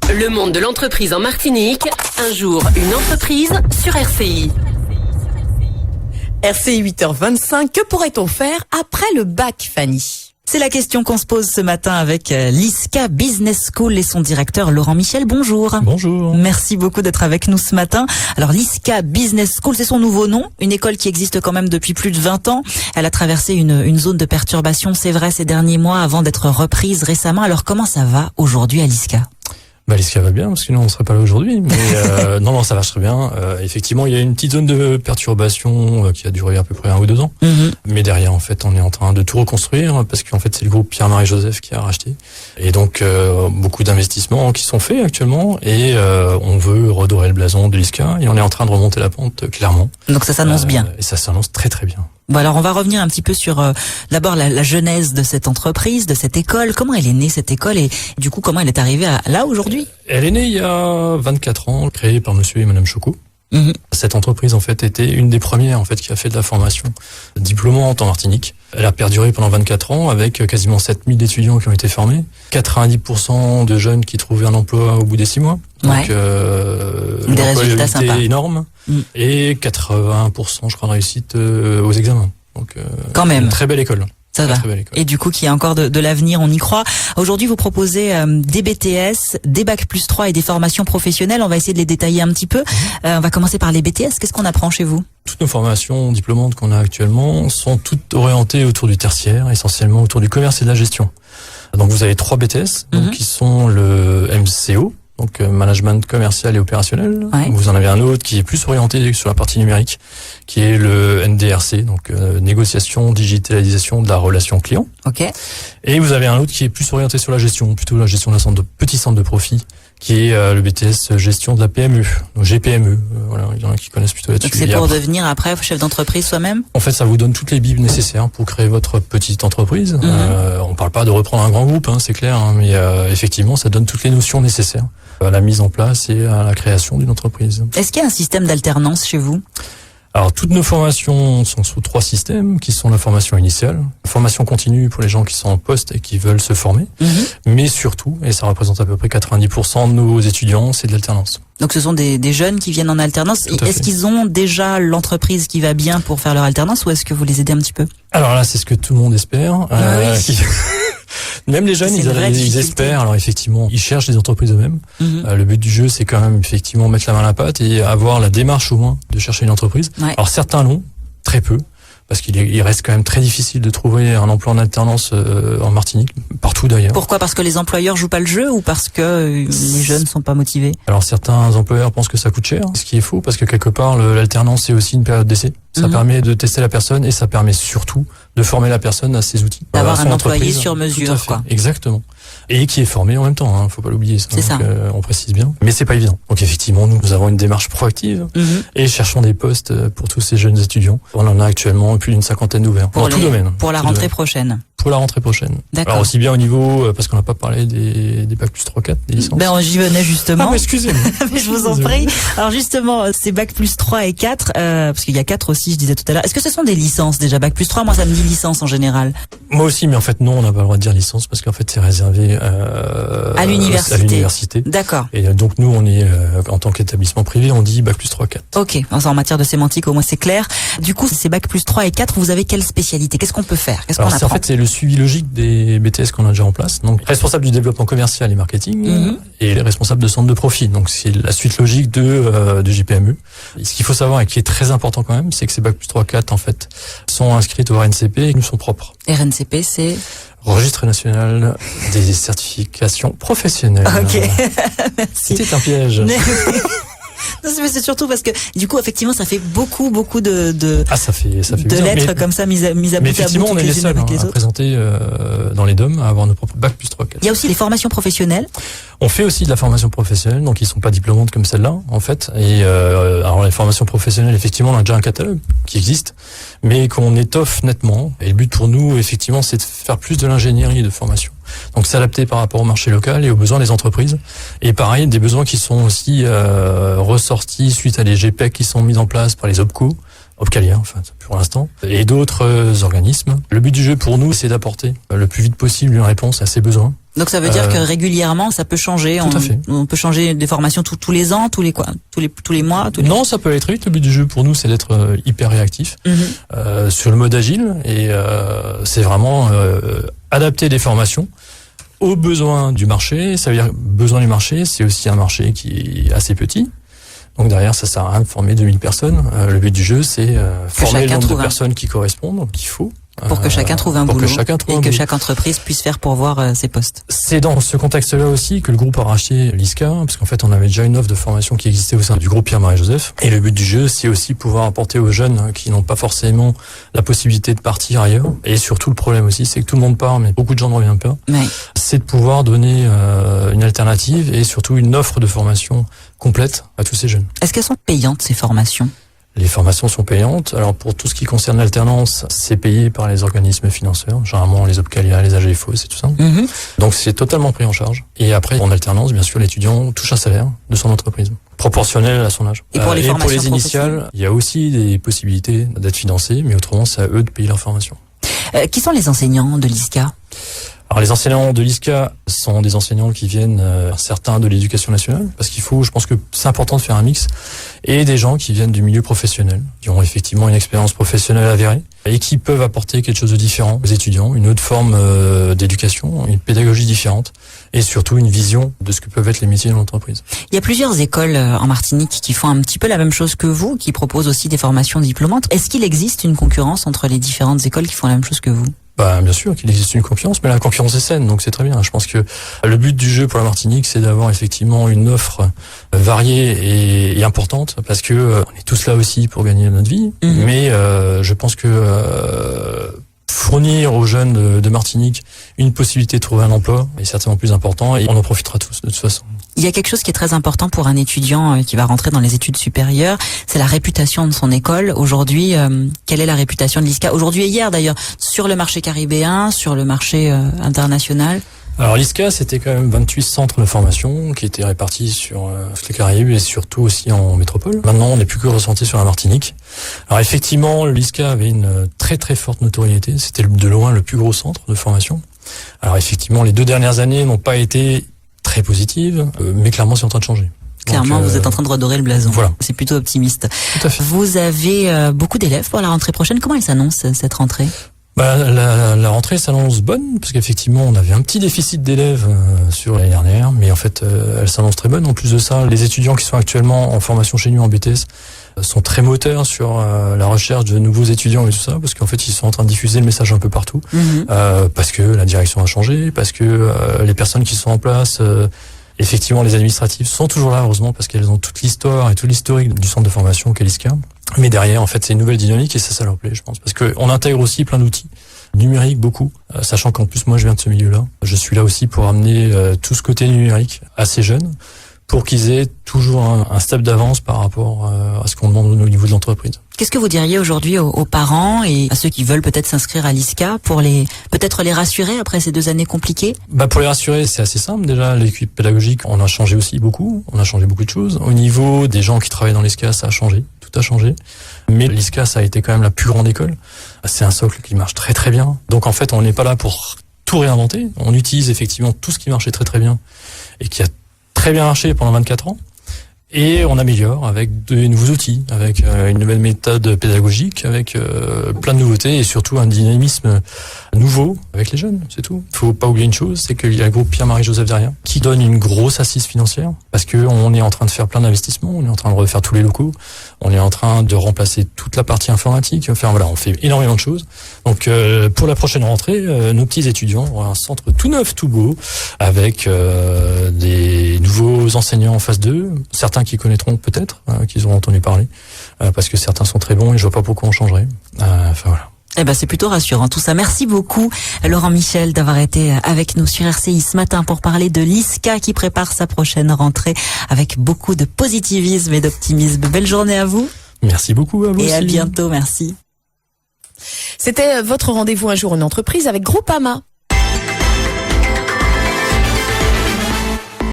Le monde de l'entreprise en Martinique, un jour une entreprise sur RCI. RCI 8h25, que pourrait-on faire après le bac, Fanny ? C'est la question qu'on se pose ce matin avec l'ISCA Business School et son directeur Laurent Michel. Bonjour. Bonjour. Merci beaucoup d'être avec nous ce matin. Alors l'ISCA Business School, c'est son nouveau nom, une école qui existe quand même depuis plus de 20 ans. Elle a traversé une zone de perturbation, c'est vrai, ces derniers mois avant d'être reprise récemment. Alors comment ça va aujourd'hui à l'ISCA ? L'ISCA va bien, parce que sinon on serait pas là aujourd'hui. Mais non, ça va très bien. Effectivement, il y a une petite zone de perturbation qui a duré à peu près 1 ou 2 ans. Mais derrière, en fait, on est en train de tout reconstruire, parce qu'en fait, c'est le groupe Pierre-Marie Joseph qui a racheté. Et donc, beaucoup d'investissements qui sont faits actuellement. Et on veut redorer le blason de l'ISCA. Et on est en train de remonter la pente, clairement. Donc ça s'annonce bien. Et ça s'annonce très très bien. Bon, alors on va revenir un petit peu sur d'abord la genèse de cette entreprise, de cette école. Comment elle est née cette école et du coup comment elle est arrivée là aujourd'hui ? Elle est née il y a 24 ans, créée par monsieur et madame Chocot. Cette entreprise en fait était une des premières en fait qui a fait de la formation diplômante en Martinique. Elle a perduré pendant 24 ans avec quasiment 7000 étudiants qui ont été formés, 90% de jeunes qui trouvaient un emploi au bout des 6 mois. Ouais. Donc des résultats sympas. Énormes et 80% je crois de réussite aux examens. Donc quand même une très belle école. Ça va. Et du coup, qu'il y a encore de l'avenir, on y croit. Aujourd'hui, vous proposez des BTS, des Bac+3 et des formations professionnelles. On va essayer de les détailler un petit peu. On va commencer par les BTS. Qu'est-ce qu'on apprend chez vous ? Toutes nos formations diplômantes qu'on a actuellement sont toutes orientées autour du tertiaire, essentiellement autour du commerce et de la gestion. Donc vous avez 3 BTS, donc, qui sont le MCO, donc management commercial et opérationnel. Ouais. Vous en avez un autre qui est plus orienté sur la partie numérique, qui est le NDRC, donc négociation, digitalisation de la relation client. Ok. Et vous avez un autre qui est plus orienté sur la gestion, plutôt la gestion d'un petit centre de profit, qui est le BTS gestion de la PME, donc GPME. Voilà, il y en a qui connaissent plutôt là-dessus. Donc c'est pour devenir après chef d'entreprise soi-même ? En fait, ça vous donne toutes les billes nécessaires pour créer votre petite entreprise. On parle pas de reprendre un grand groupe, c'est clair, mais effectivement, ça donne toutes les notions nécessaires à la mise en place et à la création d'une entreprise. Est-ce qu'il y a un système d'alternance chez vous ? Alors, toutes nos formations sont sous 3 systèmes, qui sont la formation initiale, la formation continue pour les gens qui sont en poste et qui veulent se former, mais surtout, et ça représente à peu près 90% de nos étudiants, c'est de l'alternance. Donc ce sont des jeunes qui viennent en alternance. Est-ce qu'ils ont déjà l'entreprise qui va bien pour faire leur alternance ou est-ce que vous les aidez un petit peu ? Alors là, c'est ce que tout le monde espère. Même les jeunes, ils espèrent. Alors effectivement, ils cherchent des entreprises eux-mêmes. Le but du jeu, c'est quand même effectivement mettre la main à la pâte et avoir la démarche au moins de chercher une entreprise. Ouais. Alors certains l'ont, très peu, parce qu'il reste quand même très difficile de trouver un emploi en alternance en Martinique, partout d'ailleurs. Pourquoi ? Parce que les employeurs jouent pas le jeu ou parce que les jeunes sont pas motivés ? Alors certains employeurs pensent que ça coûte cher, ce qui est faux, parce que quelque part l'alternance c'est aussi une période d'essai. Ça permet de tester la personne et ça permet surtout de former la personne à ses outils. D'avoir un employé sur mesure, quoi. Exactement. Et qui est formé en même temps, faut pas l'oublier. C'est ça. On précise bien. Mais c'est pas évident. Donc effectivement, nous avons une démarche proactive et cherchons des postes pour tous ces jeunes étudiants. On en a actuellement plus d'une 50aine d'ouverts. Dans tout domaine. Pour la rentrée prochaine. Pour la rentrée prochaine. D'accord. Alors aussi bien au niveau, parce qu'on n'a pas parlé des Bac+3, 4, des licences. J'y venais justement. Excusez-moi. Mais je vous en prie. Alors justement, c'est Bac+3 et 4, parce qu'il y a 4 aussi, je disais tout à l'heure. Est-ce que ce sont des licences déjà ? Bac+3, moi ça me dit licence en général. Moi aussi, mais en fait non, on n'a pas le droit de dire licence parce qu'en fait c'est réservé à l'université. D'accord. Et donc nous, on est en tant qu'établissement privé, on dit Bac+3, 4. Ok. En matière de sémantique, au moins c'est clair. Du coup, c'est Bac+3 et 4. Vous avez quelle spécialité ? Qu'est-ce qu'on peut faire ? Qu'est-ce qu'on apprend ? En fait, c'est le suivi logique des BTS qu'on a déjà en place. Donc responsable du développement commercial et marketing et responsable de centre de profit. Donc c'est la suite logique de GPME. Et ce qu'il faut savoir et qui est très important quand même, c'est que ces Bac+3, 4 en fait sont inscrites au RNCP et nous sont propres. RNCP, c'est Registre national des certifications professionnelles. Ok, merci. C'était un piège. Non, c'est surtout parce que du coup effectivement ça fait beaucoup de ça fait de lettres comme ça mises à bout à bout. Mais effectivement on est les seuls à présenter dans les DOM à avoir nos propres Bac+3, 4. Il y a aussi les formations professionnelles. On fait aussi de la formation professionnelle, donc ils sont pas diplômantes comme celle-là en fait. Et alors les formations professionnelles, effectivement, on a déjà un catalogue qui existe, mais qu'on étoffe nettement. Et le but pour nous, effectivement, c'est de faire plus de l'ingénierie de formation. Donc s'adapter par rapport au marché local et aux besoins des entreprises. Et pareil, des besoins qui sont aussi ressortis suite à les GPEC qui sont mis en place par les OPCO, Opcalia, enfin pour l'instant, et d'autres organismes. Le but du jeu pour nous, c'est d'apporter le plus vite possible une réponse à ces besoins. Donc ça veut dire que régulièrement ça peut changer. Tout à fait. On peut changer des formations tous les ans, tous les mois. Non, ça peut aller très vite. Le but du jeu pour nous, c'est d'être hyper réactif sur le mode agile et c'est vraiment adapter des formations aux besoins du marché. Ça veut dire besoin du marché, c'est aussi un marché qui est assez petit. Donc derrière, ça sert à rien de former 2000 personnes. Le but du jeu, c'est former le nombre de personnes qui correspondent, donc il faut. Pour que chacun trouve un boulot et que boulot. chaque entreprise puisse faire pourvoir ses postes. C'est dans ce contexte-là aussi que le groupe a racheté l'ISCA, parce qu'en fait on avait déjà une offre de formation qui existait au sein du groupe Pierre-Marie Joseph. Et le but du jeu, c'est aussi pouvoir apporter aux jeunes qui n'ont pas forcément la possibilité de partir ailleurs. Et surtout le problème aussi, c'est que tout le monde part, mais beaucoup de gens ne reviennent pas. Ouais. C'est de pouvoir donner une alternative et surtout une offre de formation complète à tous ces jeunes. Est-ce qu'elles sont payantes ces formations ? Les formations sont payantes. Alors pour tout ce qui concerne l'alternance, c'est payé par les organismes financeurs, généralement les Opcalia, les AGFO, c'est tout ça. Donc c'est totalement pris en charge. Et après, en alternance, bien sûr, l'étudiant touche un salaire de son entreprise, proportionnel à son âge. Et pour les initiales, il y a aussi des possibilités d'être financés, mais autrement, c'est à eux de payer leur formation. Qui sont les enseignants de l'ISCA ? Alors les enseignants de l'ISCA sont des enseignants qui viennent certains de l'éducation nationale, parce qu'il faut, je pense que c'est important de faire un mix, et des gens qui viennent du milieu professionnel, qui ont effectivement une expérience professionnelle avérée, et qui peuvent apporter quelque chose de différent aux étudiants, une autre forme d'éducation, une pédagogie différente, et surtout une vision de ce que peuvent être les métiers de l'entreprise. Il y a plusieurs écoles en Martinique qui font un petit peu la même chose que vous, qui proposent aussi des formations diplômantes. Est-ce qu'il existe une concurrence entre les différentes écoles qui font la même chose que vous ? Bien sûr qu'il existe une concurrence, mais la concurrence est saine, donc c'est très bien. Je pense que le but du jeu pour la Martinique, c'est d'avoir effectivement une offre variée et importante, parce que on est tous là aussi pour gagner notre vie, mais je pense que fournir aux jeunes de Martinique une possibilité de trouver un emploi est certainement plus important, et on en profitera tous de toute façon. Il y a quelque chose qui est très important pour un étudiant qui va rentrer dans les études supérieures, c'est la réputation de son école. Aujourd'hui, quelle est la réputation de l'ISCA aujourd'hui et hier d'ailleurs, sur le marché caribéen, sur le marché international? Alors l'ISCA, c'était quand même 28 centres de formation qui étaient répartis sur toutes les Caraïbes et surtout aussi en métropole. Maintenant, on n'est plus que ressenti sur la Martinique. Alors effectivement, l'ISCA avait une très très forte notoriété. C'était de loin le plus gros centre de formation. Alors effectivement, les 2 dernières années n'ont pas été très positives, mais clairement, c'est en train de changer. Clairement, vous êtes en train de redorer le blason. Voilà. C'est plutôt optimiste. Tout à fait. Vous avez beaucoup d'élèves pour la rentrée prochaine. Comment elle s'annonce, cette rentrée ? La rentrée s'annonce bonne, parce qu'effectivement, on avait un petit déficit d'élèves sur l'année dernière, mais en fait, elle s'annonce très bonne. En plus de ça, les étudiants qui sont actuellement en formation chez nous en BTS sont très moteurs sur la recherche de nouveaux étudiants et tout ça, parce qu'en fait, ils sont en train de diffuser le message un peu partout, parce que la direction a changé, parce que les personnes qui sont en place... effectivement, les administratives sont toujours là, heureusement, parce qu'elles ont toute l'histoire et tout l'historique du centre de formation qu'est l'ISCA. Mais derrière, en fait, c'est une nouvelle dynamique et ça leur plaît, je pense. Parce qu'on intègre aussi plein d'outils numériques, beaucoup, sachant qu'en plus, moi, je viens de ce milieu-là. Je suis là aussi pour amener tout ce côté numérique à ces jeunes, pour qu'ils aient toujours un step d'avance par rapport à ce qu'on demande au niveau de l'entreprise. Qu'est-ce que vous diriez aujourd'hui aux parents et à ceux qui veulent peut-être s'inscrire à l'ISCA pour peut-être les rassurer après ces 2 années compliquées? Pour les rassurer, c'est assez simple. Déjà, l'équipe pédagogique, on a changé aussi beaucoup. On a changé beaucoup de choses. Au niveau des gens qui travaillent dans l'ISCA, ça a changé. Tout a changé. Mais l'ISCA, ça a été quand même la plus grande école. C'est un socle qui marche très très bien. Donc en fait, on n'est pas là pour tout réinventer. On utilise effectivement tout ce qui marchait très très bien et qui a très bien marché pendant 24 ans. Et on améliore avec de nouveaux outils, avec une nouvelle méthode pédagogique, avec plein de nouveautés et surtout un dynamisme nouveau avec les jeunes, c'est tout. Il faut pas oublier une chose, c'est qu'il y a le groupe Pierre-Marie Joseph derrière qui donne une grosse assise financière parce que on est en train de faire plein d'investissements, on est en train de refaire tous les locaux, on est en train de remplacer toute la partie informatique. Enfin voilà, on fait énormément de choses. Donc pour la prochaine rentrée, nos petits étudiants auront un centre tout neuf, tout beau, avec des nouveaux enseignants en phase 2, certains qui connaîtront peut-être, qu'ils auront entendu parler, parce que certains sont très bons et je vois pas pourquoi on changerait. Enfin voilà. C'est plutôt rassurant tout ça. Merci beaucoup Laurent Michel d'avoir été avec nous sur RCI ce matin pour parler de l'ISCA qui prépare sa prochaine rentrée avec beaucoup de positivisme et d'optimisme. Belle journée à vous. Merci beaucoup à vous. Et aussi. à bientôt, merci. C'était votre rendez-vous un jour en entreprise avec Groupama.